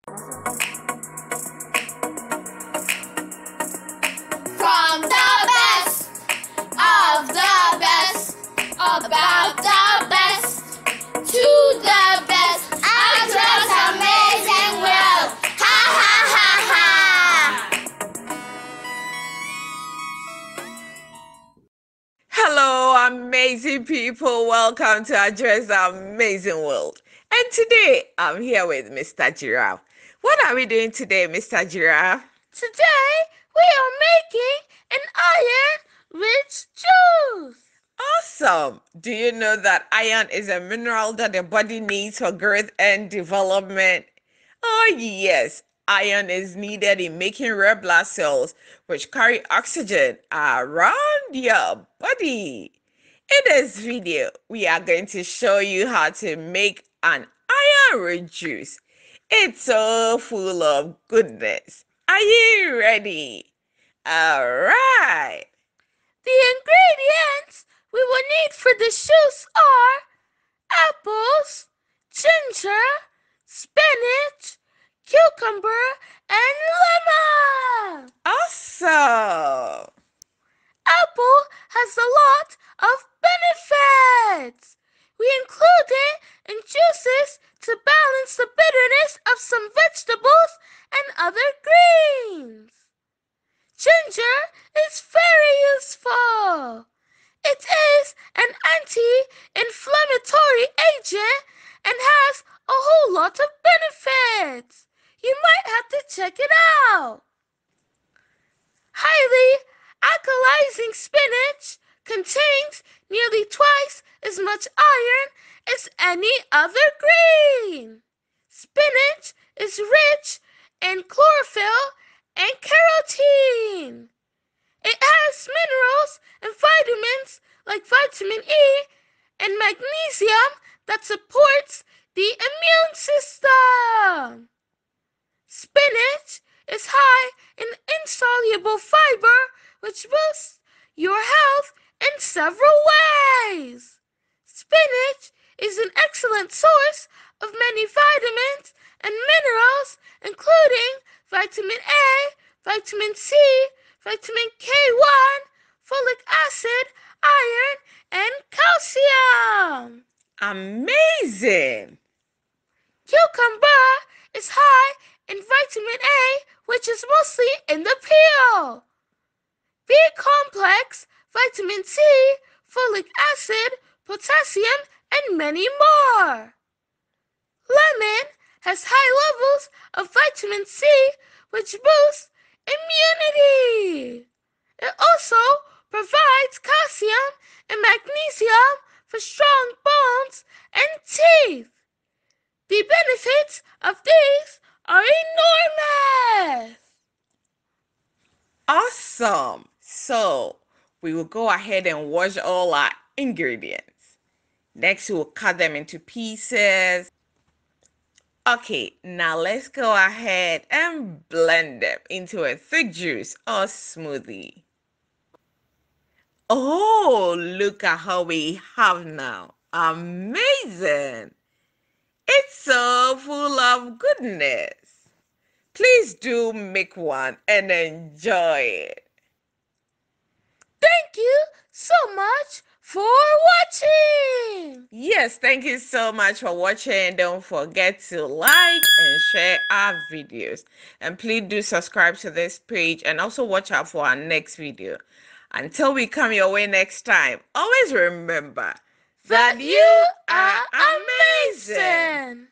From the best of the best, about the best, to the best, Adwoa's amazing world. Ha ha ha ha! Hello, amazing people. Welcome to Adwoa's amazing world. And today, I'm here with Mr. Giraffe. What are we doing today, Mr. Giraffe? Today, we are making an iron-rich juice. Awesome! Do you know that iron is a mineral that the body needs for growth and development? Oh yes, iron is needed in making red blood cells, which carry oxygen around your body. In this video, we are going to show you how to make an iron-rich juice. It's so full of goodness. Are you ready? All right. The ingredients we will need for this juice are apples, ginger, spinach, cucumber, and lemon. Awesome. Apple has a lot of benefits. We include it in juices to balance the bitterness of some vegetables and other greens. Ginger is very useful. It is an anti-inflammatory agent and has a whole lot of benefits. You might have to check it out. Highly alkalizing spinach contains nearly twice as much iron as any other green. Spinach is rich in chlorophyll and carotene. It has minerals and vitamins like vitamin E and magnesium that supports the immune system. Spinach is high in insoluble fiber, which boosts your health in several ways. Spinach is an excellent source of many vitamins and minerals, including vitamin A, vitamin C, vitamin K1, folic acid, iron, and calcium. Amazing. Cucumber is high in vitamin A, which is mostly in the peel. B-complex, vitamin C, folic acid, potassium, and many more. Lemon has high levels of vitamin C, which boosts immunity. It also provides calcium and magnesium for strong bones and teeth. The benefits of these are enormous. Awesome. So, we will go ahead and wash all our ingredients. Next, we'll cut them into pieces. Okay, now let's go ahead and blend them into a thick juice or smoothie. Oh, look at how we have now. Amazing! It's so full of goodness. Please do make one and enjoy it. Thank you so much for watching. Yes, thank you so much for watching. Don't forget to like and share our videos. And please do subscribe to this page and also watch out for our next video. Until we come your way next time, always remember that you are amazing.